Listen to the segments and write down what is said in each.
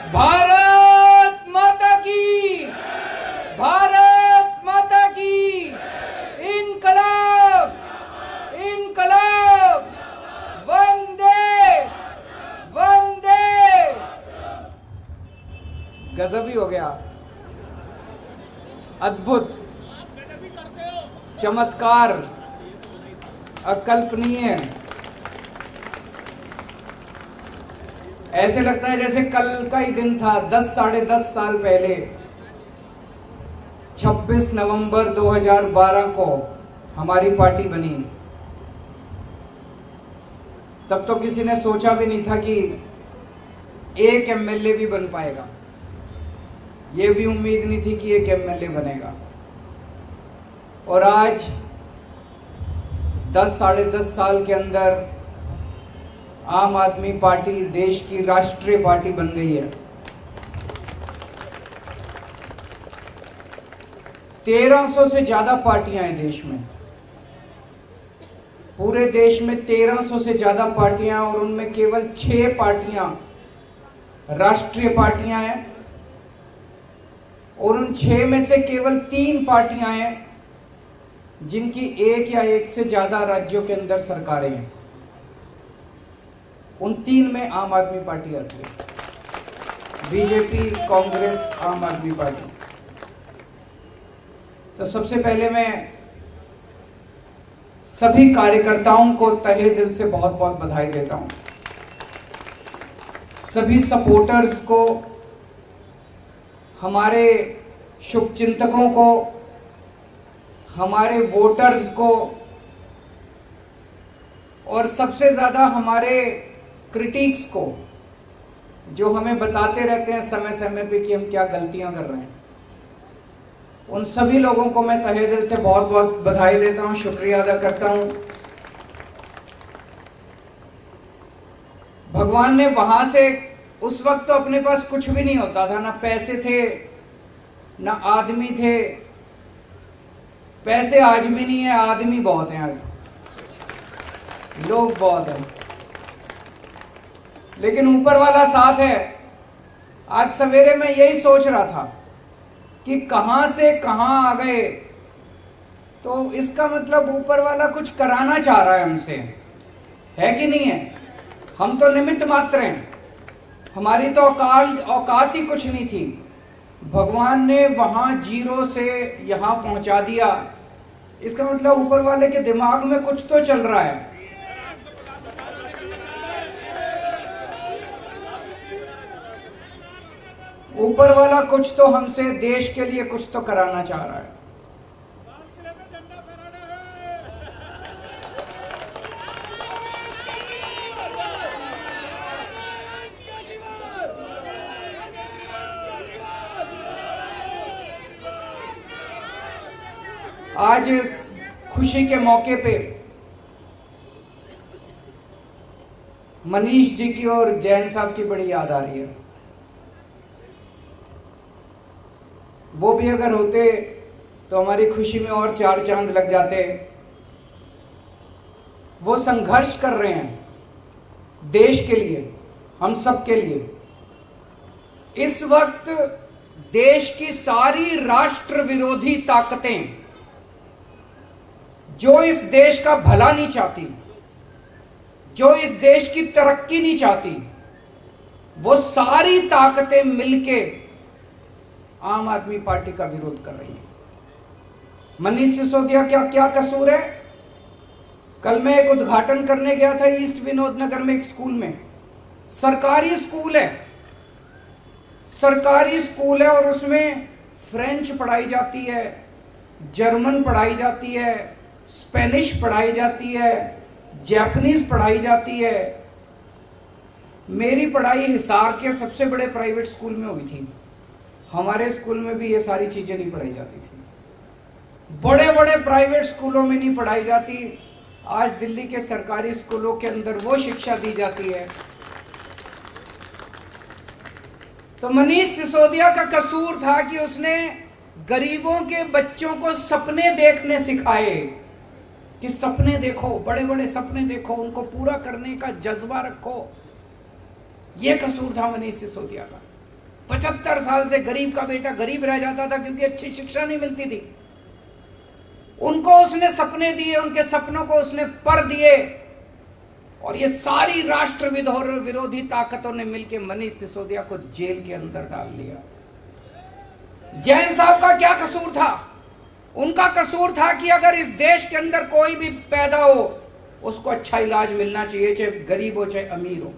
भारत माता की, भारत माता की, इनकलाब, इनकलाब, वंदे वंदे। गजब ही हो गया, अद्भुत, चमत्कार, अकल्पनीय। ऐसे लगता है जैसे कल का ही दिन था। 10 साढ़े 10 साल पहले 26 नवंबर 2012 को हमारी पार्टी बनी। तब तो किसी ने सोचा भी नहीं था कि एक एमएलए भी बन पाएगा। ये भी उम्मीद नहीं थी कि एक एमएलए बनेगा। और आज 10 साढ़े 10 साल के अंदर आम आदमी पार्टी देश की राष्ट्रीय पार्टी बन गई है। 1300 से ज्यादा पार्टियां हैं देश में, पूरे देश में 1300 से ज्यादा पार्टियां, और उनमें केवल 6 पार्टियां राष्ट्रीय पार्टियां हैं, और उन 6 में से केवल 3 पार्टियां हैं जिनकी एक या एक से ज्यादा राज्यों के अंदर सरकारें हैं। उन 3 में आम आदमी पार्टी आती है, बीजेपी, कांग्रेस, आम आदमी पार्टी। तो सबसे पहले मैं सभी कार्यकर्ताओं को तहे दिल से बहुत बहुत बधाई देता हूं। सभी सपोर्टर्स को, हमारे शुभचिंतकों को, हमारे वोटर्स को, और सबसे ज्यादा हमारे क्रिटिक्स को, जो हमें बताते रहते हैं समय समय पे कि हम क्या गलतियां कर रहे हैं। उन सभी लोगों को मैं तहे दिल से बहुत बहुत बधाई देता हूं, शुक्रिया अदा करता हूं। भगवान ने वहां से, उस वक्त तो अपने पास कुछ भी नहीं होता था, ना पैसे थे ना आदमी थे। पैसे आज भी नहीं है, आदमी बहुत हैं, आज लोग बहुत हैं, लेकिन ऊपर वाला साथ है। आज सवेरे मैं यही सोच रहा था कि कहां से कहां आ गए, तो इसका मतलब ऊपर वाला कुछ कराना चाह रहा है हमसे, है कि नहीं है? हम तो निमित्त मात्र हैं, हमारी तो औकात ही कुछ नहीं थी। भगवान ने वहां जीरो से यहां पहुंचा दिया। इसका मतलब ऊपर वाले के दिमाग में कुछ तो चल रहा है। ऊपर वाला कुछ तो हमसे, देश के लिए कुछ तो कराना चाह रहा है। आज इस खुशी के मौके पे मनीष जी की और जैन साहब की बड़ी याद आ रही है। वो भी अगर होते तो हमारी खुशी में और 4 चांद लग जाते। वो संघर्ष कर रहे हैं देश के लिए, हम सब के लिए। इस वक्त देश की सारी राष्ट्र विरोधी ताकतें, जो इस देश का भला नहीं चाहती, जो इस देश की तरक्की नहीं चाहती, वो सारी ताकतें मिलके आम आदमी पार्टी का विरोध कर रही है। मनीष सिसोदिया क्या क्या कसूर है? कल मैं एक उद्घाटन करने गया था ईस्ट विनोद नगर में, एक स्कूल में। सरकारी स्कूल है, सरकारी स्कूल है, और उसमें फ्रेंच पढ़ाई जाती है, जर्मन पढ़ाई जाती है, स्पेनिश पढ़ाई जाती है, जापानीज पढ़ाई जाती है। मेरी पढ़ाई हिसार के सबसे बड़े प्राइवेट स्कूल में हुई थी। हमारे स्कूल में भी ये सारी चीजें नहीं पढ़ाई जाती थी, बड़े बड़े प्राइवेट स्कूलों में नहीं पढ़ाई जाती। आज दिल्ली के सरकारी स्कूलों के अंदर वो शिक्षा दी जाती है। तो मनीष सिसोदिया का कसूर था कि उसने गरीबों के बच्चों को सपने देखने सिखाए, कि सपने देखो, बड़े बड़े सपने देखो, उनको पूरा करने का जज्बा रखो। यह कसूर था मनीष सिसोदिया का। 75 साल से गरीब का बेटा गरीब रह जाता था क्योंकि अच्छी शिक्षा नहीं मिलती थी। उनको उसने सपने दिए, उनके सपनों को उसने पर दिए, और ये सारी राष्ट्र विरोधी ताकतों ने मिलकर मनीष सिसोदिया को जेल के अंदर डाल दिया। जैन साहब का क्या कसूर था? उनका कसूर था कि अगर इस देश के अंदर कोई भी पैदा हो उसको अच्छा इलाज मिलना चाहिए, चाहे गरीब हो चाहे अमीर हो।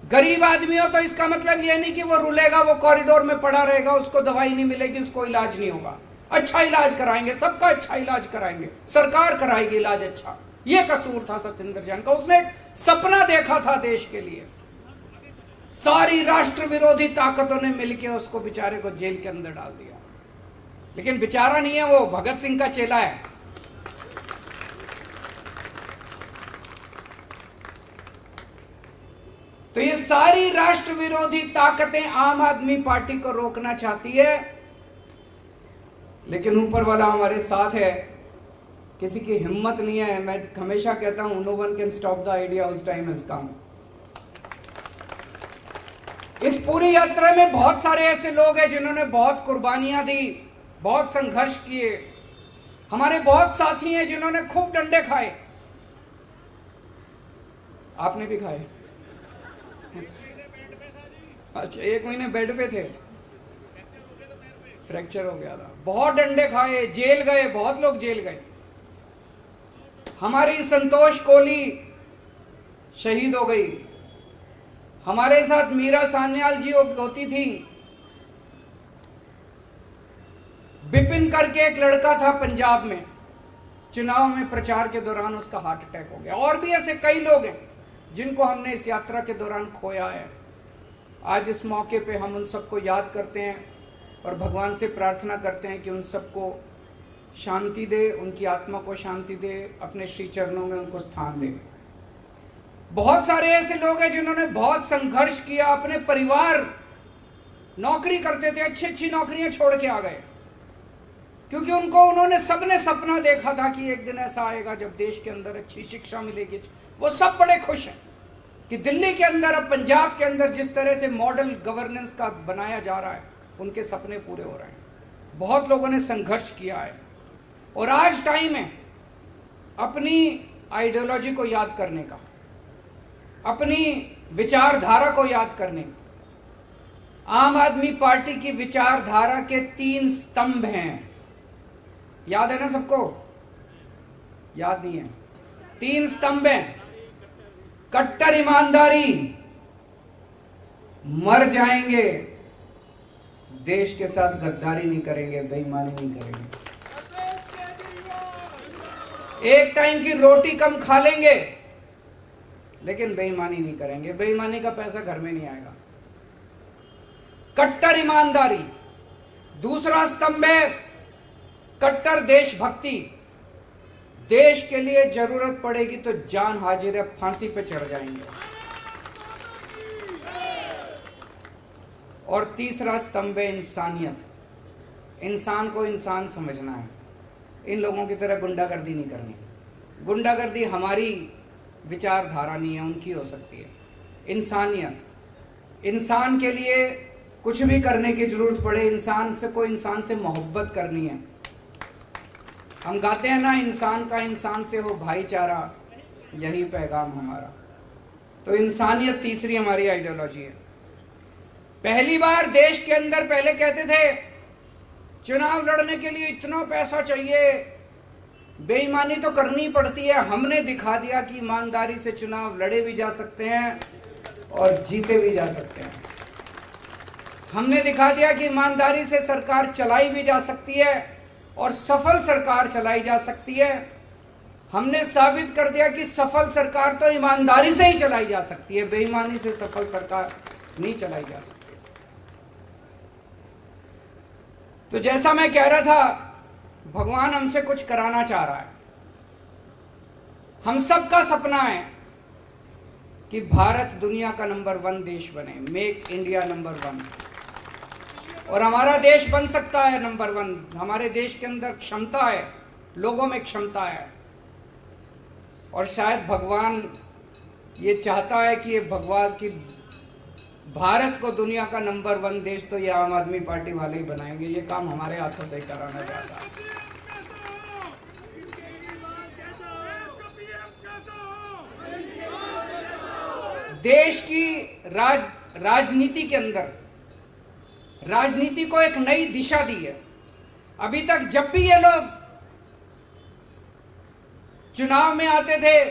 गरीब आदमी हो तो इसका मतलब यह नहीं कि वो रुलेगा, वो कॉरिडोर में पड़ा रहेगा, उसको दवाई नहीं मिलेगी, उसको इलाज नहीं होगा। अच्छा इलाज कराएंगे, सबका अच्छा इलाज कराएंगे, सरकार कराएगी इलाज अच्छा। ये कसूर था सत्येंद्र जैन का। उसने एक सपना देखा था देश के लिए। सारी राष्ट्र विरोधी ताकतों ने मिलकर उसको बेचारे को जेल के अंदर डाल दिया। लेकिन बेचारा नहीं है, वो भगत सिंह का चेला है। तो ये सारी राष्ट्र विरोधी ताकतें आम आदमी पार्टी को रोकना चाहती है, लेकिन ऊपर वाला हमारे साथ है। किसी की हिम्मत नहीं है। मैं हमेशा कहता हूं, no one can stop the idea उस टाइम हैज कम। इस पूरी यात्रा में बहुत सारे ऐसे लोग हैं जिन्होंने बहुत कुर्बानियां दी, बहुत संघर्ष किए। हमारे बहुत साथी हैं जिन्होंने खूब डंडे खाए। आपने भी खाए? अच्छा, 1 महीने बेड पे थे, फ्रैक्चर हो गया था। बहुत डंडे खाए, जेल गए, बहुत लोग जेल गए। हमारी संतोष कोहली शहीद हो गई। हमारे साथ मीरा सान्याल जी होती थी। बिपिन करके एक लड़का था पंजाब में, चुनाव में प्रचार के दौरान उसका हार्ट अटैक हो गया। और भी ऐसे कई लोग हैं जिनको हमने इस यात्रा के दौरान खोया है। आज इस मौके पे हम उन सबको याद करते हैं और भगवान से प्रार्थना करते हैं कि उन सबको शांति दे, उनकी आत्मा को शांति दे, अपने श्री चरणों में उनको स्थान दे। बहुत सारे ऐसे लोग हैं जिन्होंने बहुत संघर्ष किया। अपने परिवार, नौकरी करते थे, अच्छी अच्छी नौकरियां छोड़ के आ गए, क्योंकि उन्होंने सबने सपना देखा था कि एक दिन ऐसा आएगा जब देश के अंदर अच्छी शिक्षा मिलेगी। वो सब बड़े खुश हैं कि दिल्ली के अंदर, अब पंजाब के अंदर जिस तरह से मॉडल गवर्नेंस का बनाया जा रहा है, उनके सपने पूरे हो रहे हैं। बहुत लोगों ने संघर्ष किया है और आज टाइम है अपनी आइडियोलॉजी को याद करने का, अपनी विचारधारा को याद करने का। आम आदमी पार्टी की विचारधारा के 3 स्तंभ हैं। याद है ना सबको? याद नहीं है? 3 स्तंभ हैं। कट्टर ईमानदारी, मर जाएंगे, देश के साथ गद्दारी नहीं करेंगे, बेईमानी नहीं करेंगे, एक टाइम की रोटी कम खा लेंगे लेकिन बेईमानी नहीं करेंगे। बेईमानी का पैसा घर में नहीं आएगा। कट्टर ईमानदारी। दूसरा स्तंभ है कट्टर देशभक्ति। देश के लिए जरूरत पड़ेगी तो जान हाजिर है, फांसी पे चढ़ जाएंगे। और तीसरा स्तंभ है इंसानियत। इंसान को इंसान समझना है। इन लोगों की तरह गुंडागर्दी नहीं करनी। गुंडागर्दी हमारी विचारधारा नहीं है, उनकी हो सकती है। इंसानियत, इंसान के लिए कुछ भी करने की जरूरत पड़े, इंसान से मोहब्बत करनी है। हम गाते हैं ना, इंसान का इंसान से हो भाईचारा, यही पैगाम हमारा। तो इंसानियत तीसरी हमारी आइडियोलॉजी है। पहली बार देश के अंदर पहले कहते थे चुनाव लड़ने के लिए इतना पैसा चाहिए, बेईमानी तो करनी पड़ती है। हमने दिखा दिया कि ईमानदारी से चुनाव लड़े भी जा सकते हैं और जीते भी जा सकते हैं। हमने दिखा दिया कि ईमानदारी से सरकार चलाई भी जा सकती है और सफल सरकार चलाई जा सकती है। हमने साबित कर दिया कि सफल सरकार तो ईमानदारी से ही चलाई जा सकती है, बेईमानी से सफल सरकार नहीं चलाई जा सकती। तो जैसा मैं कह रहा था, भगवान हमसे कुछ कराना चाह रहा है। हम सबका सपना है कि भारत दुनिया का नंबर 1 देश बने, मेक इंडिया नंबर 1। और हमारा देश बन सकता है नंबर 1। हमारे देश के अंदर क्षमता है, लोगों में क्षमता है। और शायद भगवान ये चाहता है कि ये भगवान की भारत को दुनिया का नंबर 1 देश तो ये आम आदमी पार्टी वाले ही बनाएंगे। ये काम हमारे हाथों से ही कराना चाहता है। देश की राजनीति के अंदर राजनीति को एक नई दिशा दी है। अभी तक जब भी ये लोग चुनाव में आते थे,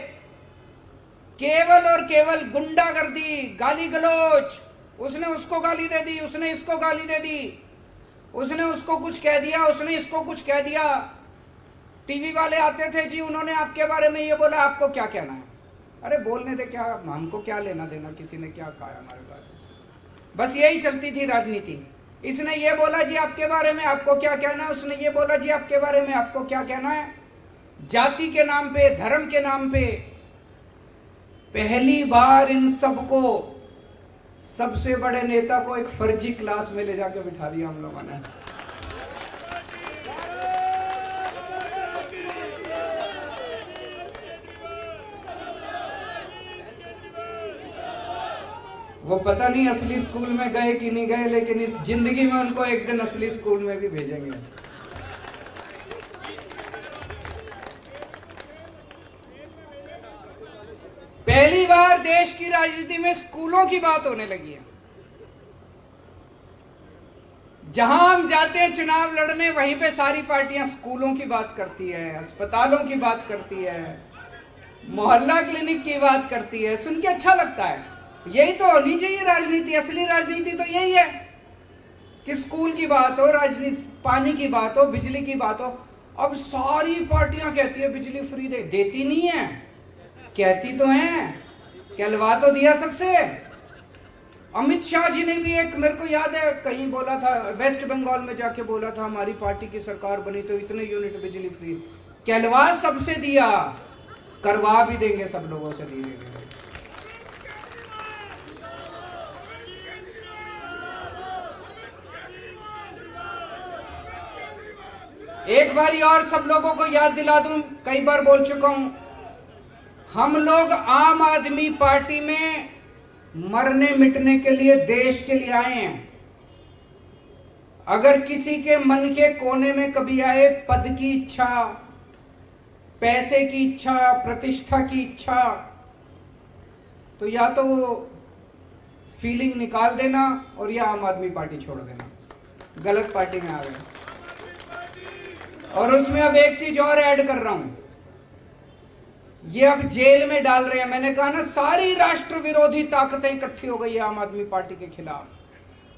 केवल और केवल गुंडागर्दी, गाली गलौज, उसने उसको गाली दे दी, उसने इसको गाली दे दी, उसने उसको कुछ कह दिया, उसने इसको कुछ कह दिया। टीवी वाले आते थे, जी उन्होंने आपके बारे में ये बोला, आपको क्या कहना है? अरे बोलने दे, क्या हमको क्या लेना देना किसी ने क्या कहा हमारे बारे में। बस यही चलती थी राजनीति। इसने ये बोला जी आपके बारे में, आपको क्या कहना है? उसने ये बोला जी आपके बारे में, आपको क्या कहना है? जाति के नाम पे, धर्म के नाम पे पहली बार इन सबको, सबसे बड़े नेता को एक फर्जी क्लास में ले जाके बिठा दिया हम लोगों ने। वो पता नहीं असली स्कूल में गए कि नहीं गए, लेकिन इस जिंदगी में उनको एक दिन असली स्कूल में भी भेजेंगे। पहली बार देश की राजनीति में स्कूलों की बात होने लगी है। जहां हम जाते हैं चुनाव लड़ने, वहीं पे सारी पार्टियां स्कूलों की बात करती है, अस्पतालों की बात करती है, मोहल्ला क्लिनिक की बात करती है। सुन के अच्छा लगता है। यही तो होनी चाहिए राजनीति। असली राजनीति तो यही है कि स्कूल की बात हो, राजनीति, पानी की बात हो, बिजली की बात हो। अब सारी पार्टियां कहती है बिजली फ्री दे, देती नहीं है, कहती तो हैं, कहलवा तो दिया सबसे। अमित शाह जी ने भी एक, मेरे को याद है कहीं बोला था, वेस्ट बंगाल में जाके बोला था हमारी पार्टी की सरकार बनी तो इतने यूनिट बिजली फ्री, कहलवा सबसे दिया, करवा भी देंगे सब लोगों से धीरे धीरे। एक बारी और सब लोगों को याद दिला दूं, कई बार बोल चुका हूं, हम लोग आम आदमी पार्टी में मरने मिटने के लिए, देश के लिए आए हैं। अगर किसी के मन के कोने में कभी आए पद की इच्छा, पैसे की इच्छा, प्रतिष्ठा की इच्छा, तो या तो वो फीलिंग निकाल देना और या आम आदमी पार्टी छोड़ देना। गलत पार्टी में आ गए। और उसमें अब एक चीज और ऐड कर रहा हूं, ये अब जेल में डाल रहे हैं। मैंने कहा ना, सारी राष्ट्र विरोधी ताकतें इकट्ठी हो गई है आम आदमी पार्टी के खिलाफ।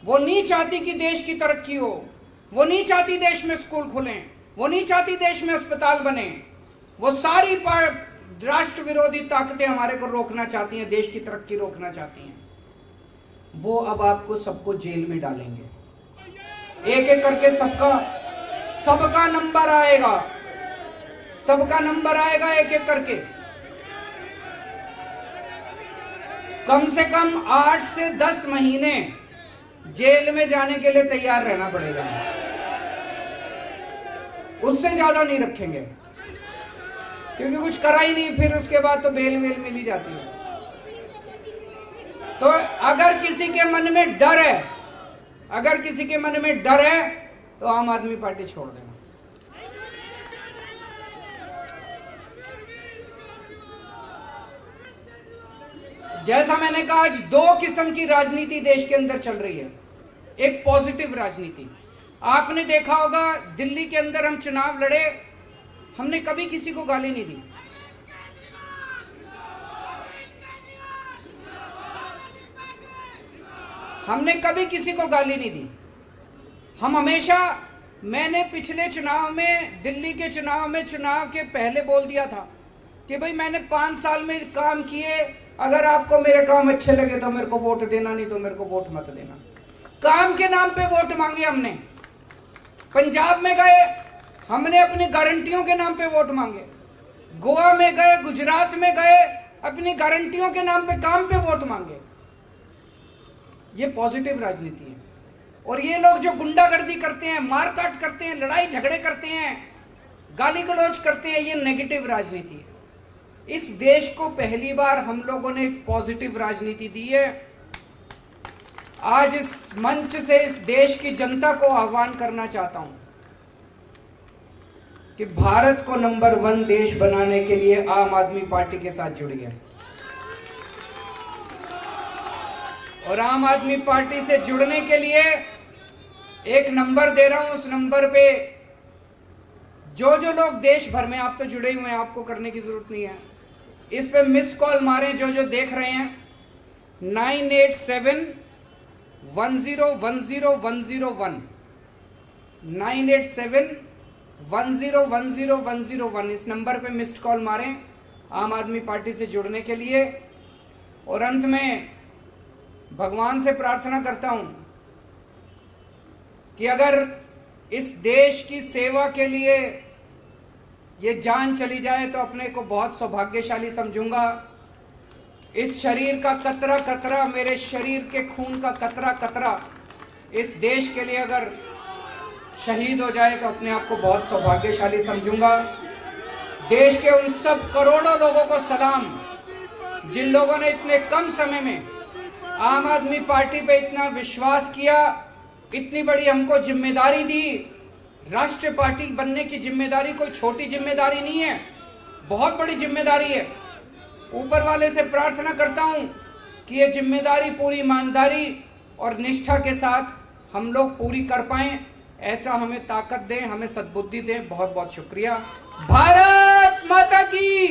वो नहीं चाहती कि देश की तरक्की हो, वो नहीं चाहती देश में स्कूल खुलें, वो नहीं चाहती देश में अस्पताल बने। वो सारी राष्ट्र विरोधी ताकतें हमारे को रोकना चाहती हैं, देश की तरक्की रोकना चाहती हैं। वो अब आपको सबको जेल में डालेंगे। एक एक करके सबका नंबर आएगा, सबका नंबर आएगा एक एक करके। कम से कम 8 से 10 महीने जेल में जाने के लिए तैयार रहना पड़ेगा। उससे ज्यादा नहीं रखेंगे, क्योंकि कुछ करा ही नहीं, फिर उसके बाद तो बेल वेल मिली जाती है। तो अगर किसी के मन में डर है, अगर किसी के मन में डर है, तो आम आदमी पार्टी छोड़ देना। जैसा मैंने कहा, आज 2 किस्म की राजनीति देश के अंदर चल रही है। एक पॉजिटिव राजनीति। आपने देखा होगा, दिल्ली के अंदर हम चुनाव लड़े, हमने कभी किसी को गाली नहीं दी। हमने कभी किसी को गाली नहीं दी। हम हमेशा, मैंने पिछले चुनाव में, दिल्ली के चुनाव में, चुनाव के पहले बोल दिया था कि भाई मैंने 5 साल में काम किए, अगर आपको मेरे काम अच्छे लगे तो मेरे को वोट देना, नहीं तो मेरे को वोट मत देना। काम के नाम पे वोट मांगे हमने। पंजाब में गए, हमने अपनी गारंटियों के नाम पे वोट मांगे। गोवा में गए, गुजरात में गए, अपनी गारंटियों के नाम पे, काम पे वोट मांगे। ये पॉजिटिव राजनीति है। और ये लोग जो गुंडागर्दी करते हैं, मारकाट करते हैं, लड़ाई झगड़े करते हैं, गाली गलौज करते हैं, ये नेगेटिव राजनीति है। इस देश को पहली बार हम लोगों ने एक पॉजिटिव राजनीति दी है। आज इस मंच से इस देश की जनता को आह्वान करना चाहता हूं कि भारत को नंबर 1 देश बनाने के लिए आम आदमी पार्टी के साथ जुड़िए। और आम आदमी पार्टी से जुड़ने के लिए एक नंबर दे रहा हूं, उस नंबर पे जो जो लोग देश भर में, आप तो जुड़े हुए हैं, आपको करने की जरूरत नहीं है, इस पे मिस कॉल मारें जो जो देख रहे हैं। 9871010101 9871010101 इस नंबर पे मिस्ड कॉल मारें आम आदमी पार्टी से जुड़ने के लिए। और अंत में भगवान से प्रार्थना करता हूं कि अगर इस देश की सेवा के लिए ये जान चली जाए तो अपने को बहुत सौभाग्यशाली समझूंगा। इस शरीर का कतरा कतरा, मेरे शरीर के खून का कतरा कतरा इस देश के लिए अगर शहीद हो जाए तो अपने आप को बहुत सौभाग्यशाली समझूंगा। देश के उन सब करोड़ों लोगों को सलाम जिन लोगों ने इतने कम समय में आम आदमी पार्टी पे इतना विश्वास किया, इतनी बड़ी हमको जिम्मेदारी दी। राष्ट्रीय पार्टी बनने की जिम्मेदारी कोई छोटी जिम्मेदारी नहीं है, बहुत बड़ी जिम्मेदारी है। ऊपर वाले से प्रार्थना करता हूं कि ये जिम्मेदारी पूरी ईमानदारी और निष्ठा के साथ हम लोग पूरी कर पाएं, ऐसा हमें ताकत दें, हमें सद्बुद्धि दें। बहुत बहुत शुक्रिया। भारत माता की।